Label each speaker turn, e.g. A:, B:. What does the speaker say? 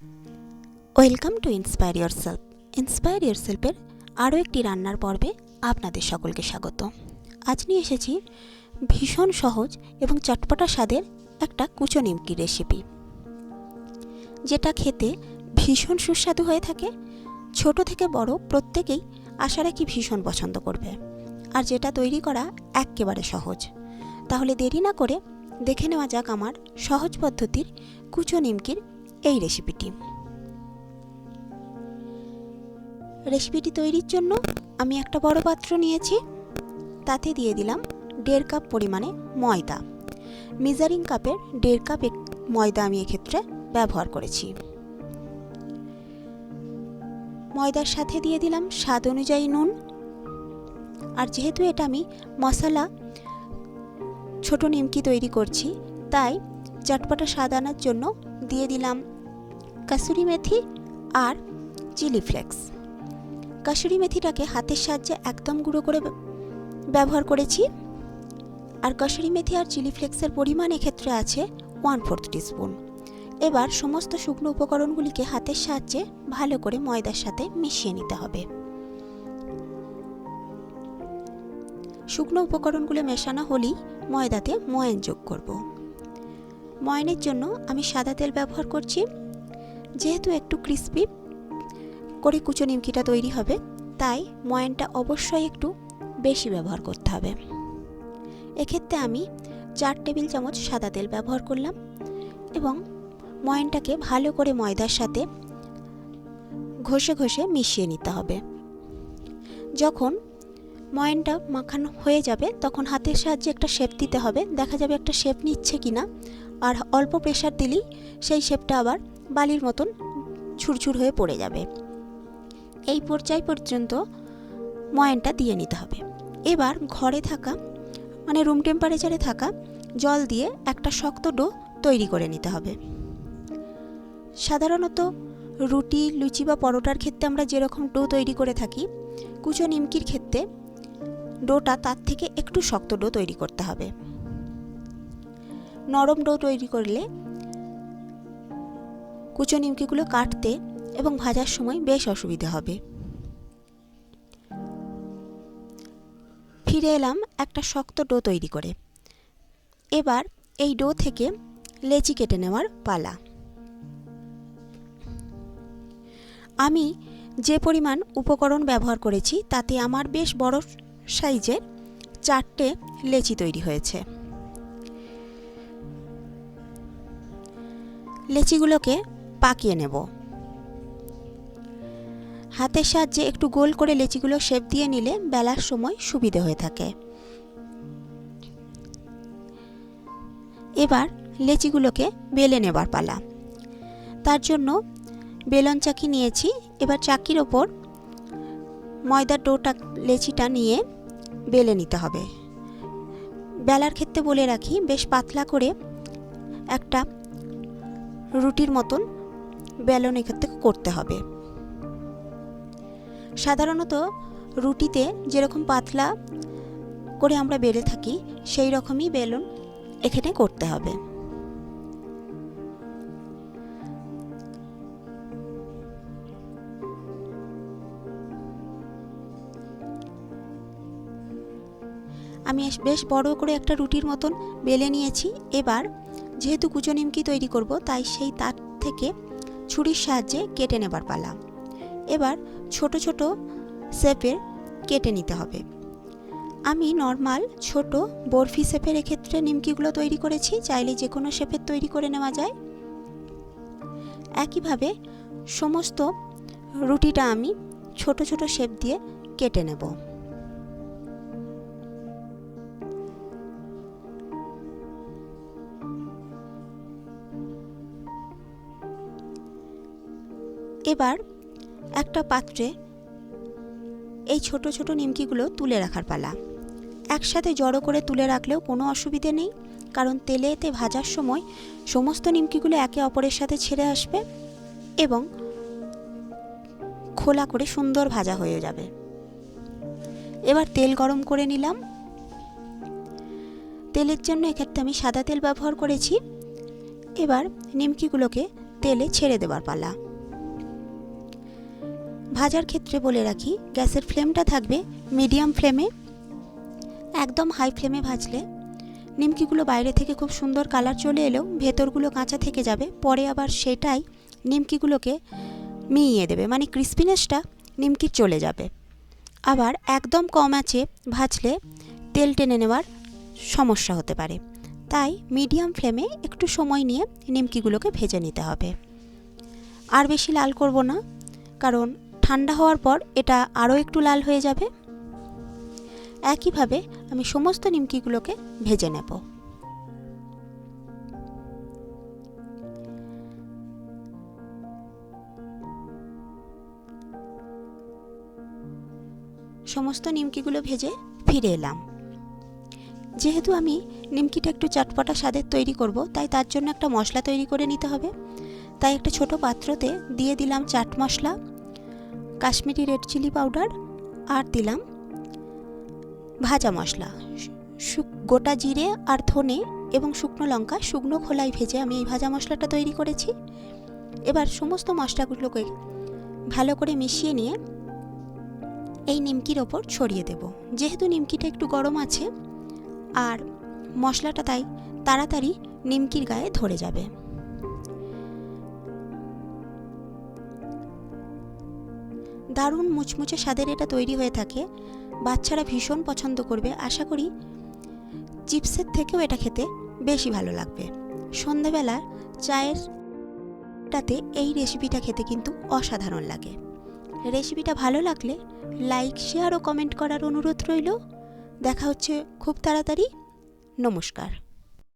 A: Welcome to inspire yourself. Inspire ইয়োরসেলফের আরও একটি রান্নার পর্বে আপনাদের সকলকে স্বাগত। আজ নিয়ে এসেছি ভীষণ সহজ এবং চটপটা স্বাদের একটা কুচো নিমকি রেসিপি, যেটা খেতে ভীষণ সুস্বাদু হয়ে থাকে। ছোট থেকে বড় প্রত্যেকেই আশা রাখি ভীষণ পছন্দ করবে, আর যেটা তৈরি করা একেবারে সহজ। তাহলে দেরি না করে দেখে নেওয়া যাক আমার সহজ পদ্ধতির কুচো নিমকির এই রেসিপিটি। রেসিপিটি তৈরির জন্য আমি একটা বড় পাত্র নিয়েছি, তাতে দিয়ে দিলাম 1.5 কাপ পরিমাণে ময়দা। মেজারিং কাপের 1.5 কাপ ময়দা আমি এক্ষেত্রে ব্যবহার করেছি। ময়দার সাথে দিয়ে দিলাম স্বাদ অনুযায়ী নুন। আর যেহেতু এটা আমি মশলা ছোট নিমকি তৈরি করছি, তাই চটপটা স্বাদ আনার জন্য দিয়ে দিলাম কাসুরি মেথি আর চিলি ফ্লেক্স। কাসুরি মেথিটাকে হাতের সাহায্যে একদম গুঁড়ো করে ব্যবহার করেছি, আর কাসুরি মেথি আর চিলি ফ্লেক্সের পরিমাণ এক্ষেত্রে আছে 1/4 টিস্পুন। এবার সমস্ত শুকনো উপকরণগুলিকে হাতের সাহায্যে ভালো করে ময়দার সাথে মিশিয়ে নিতে হবে। শুকনো উপকরণগুলো মেশানো হলেই ময়দাতে ময়ান যোগ করব। ময়ানের জন্য আমি সাদা তেল ব্যবহার করছি। যেহেতু একটু ক্রিস্পি করে কুচো নিমকিটা তৈরি হবে, তাই ময়ানটা অবশ্যই একটু বেশি ব্যবহার করতে হবে। এক্ষেত্রে আমি 4 টেবিল চামচ সাদা তেল ব্যবহার করলাম এবং ময়ানটাকে ভালো করে ময়দার সাথে ঘষে ঘষে মিশিয়ে নিতে হবে। যখন ময়ানটা মাখানো হয়ে যাবে, তখন হাতের সাহায্যে একটা শেপ দিতে হবে। দেখা যাবে একটা শেপ নিচ্ছে কিনা, আর অল্প প্রেসার দিলেই সেই শেপটা আবার বালির মতন ছুরছুর হয়ে পড়ে যাবে। এই পর্যায় পর্যন্ত ময়ানটা দিয়ে নিতে হবে। এবার ঘরে থাকা রুম টেম্পারেচারে থাকা জল দিয়ে একটা শক্ত ডো তৈরি করে নিতে হবে। সাধারণত রুটি, লুচি বা পরোটার ক্ষেত্রে আমরা যেরকম ডো তৈরি করে থাকি, কুচো নিমকির ক্ষেত্রে ডোটা তার থেকে একটু শক্ত ডো তৈরি করতে হবে। নরম ডো তৈরি করলে কুচো নিমকিগুলো কাটতে এবং ভাজার সময় বেশ অসুবিধা হবে। ফিরে এলাম একটা শক্ত ডো তৈরি করে। এবার এই ডো থেকে লেচি কেটে নেওয়ার পালা। আমি যে পরিমাণ উপকরণ ব্যবহার করেছি, তাতে আমার বেশ বড় সাইজের 4টে লেচি তৈরি হয়েছে। লেচিগুলোকে পাকিয়ে নেব। হাতের সাহায্যে একটু গোল করে লেচিগুলো শেপ দিয়ে নিলে বেলার সময় সুবিধে হয়ে থাকে। এবার লেচিগুলোকে বেলে নেবার পালা। তার জন্য বেলন চাকি নিয়েছি। এবার চাকির ওপর ময়দার ডোটা লেচিটা নিয়ে বেলে নিতে হবে। বেলার ক্ষেত্রে বলে রাখি, বেশ পাতলা করে একটা রুটির মতন বেলন এক্ষেত্রে করতে হবে। সাধারণত রুটিতে যেরকম পাতলা করে আমরা বেলে থাকি, সেই রকমই বেলন এখানে করতে হবে। আমি বেশ বড় করে একটা রুটির মতন বেলে নিয়েছি। এবার যেহেতু কুচো নিমকি তৈরি করব, তাই সেই তার থেকে ছুরির সাহায্যে কেটে নেবার পালা। এবার ছোট ছোট শেপের কেটে নিতে হবে। আমি নর্মাল ছোট বরফি শেপের এক্ষেত্রে নিমকিগুলো তৈরি করেছি, চাইলে যে কোনো শেপের তৈরি করে নেওয়া যায়। একইভাবে সমস্ত রুটিটা আমি ছোট ছোট শেপ দিয়ে কেটে নেব। এবার একটা পাত্রে এই ছোট ছোট নিমকিগুলো তুলে রাখার পালা। একসাথে জড়ো করে তুলে রাখলেও কোনো অসুবিধে নেই, কারণ তেলেতে ভাজার সময় সমস্ত নিমকিগুলো একে অপরের সাথে ছেড়ে আসবে এবং খোলা করে সুন্দর ভাজা হয়ে যাবে। এবার তেল গরম করে নিলাম। তেলের জন্য এক্ষেত্রে আমি সাদা তেল ব্যবহার করেছি। এবার নিমকিগুলোকে তেলে ছেড়ে দেওয়ার পালা। ভাজার ক্ষেত্রে বলে রাখি, গ্যাসের ফ্লেমটা থাকবে মিডিয়াম ফ্লেমে। একদম হাই ফ্লেমে ভাজলে নিমকিগুলো বাইরে থেকে খুব সুন্দর কালার চলে এলেও ভেতরগুলো কাঁচা থেকে যাবে, পরে আবার সেটাই নিমকিগুলোকে মিইয়ে দেবে, মানে ক্রিস্পিনেসটা নিমকির চলে যাবে। আবার একদম কম আঁচে ভাজলে তেল টেনে নেওয়ার সমস্যা হতে পারে, তাই মিডিয়াম ফ্লেমে একটু সময় নিয়ে নিমকিগুলোকে ভেজে নিতে হবে। আর বেশি লাল করব না, কারণ ঠান্ডা হওয়ার পর এটা আরও একটু লাল হয়ে যাবে। একইভাবে আমি সমস্ত নিমকিগুলোকে ভেজে নেব। সমস্ত নিমকিগুলো ভেজে ফিরে এলাম। যেহেতু আমি নিমকিটা একটু চটপটা স্বাদের তৈরি করব, তাই তার জন্য একটা মশলা তৈরি করে নিতে হবে। তাই একটা ছোট পাত্রতে দিয়ে দিলাম chaat masala, Kashmiri red chilli powder, আর দিলাম ভাজা মশলা, গোটা জিরে আর ধনে এবং শুকনো লঙ্কা শুকনো খোলায় ভেজে আমি এই ভাজা মশলাটা তৈরি করেছি। এবার সমস্ত মশলাগুলোকে ভালো করে মিশিয়ে নিয়ে এই নিমকির ওপর ছড়িয়ে দেব। যেহেতু নিমকিটা একটু গরম আছে আর মশলাটা তাই তাড়াতাড়ি নিমকির গায়ে ধরে যাবে। দারুণ মুচমুচে স্বাদের এটা তৈরি হয়ে থাকে, বাচ্চারা ভীষণ পছন্দ করবে। আশা করি চিপসের থেকেও এটা খেতে বেশি ভালো লাগবে। সন্ধ্যাবেলা চায়ের টাতে এই রেসিপিটা খেতে কিন্তু অসাধারণ লাগে। রেসিপিটা ভালো লাগলে লাইক, শেয়ার ও কমেন্ট করার অনুরোধ রইল। দেখা হচ্ছে খুব তাড়াতাড়ি। নমস্কার।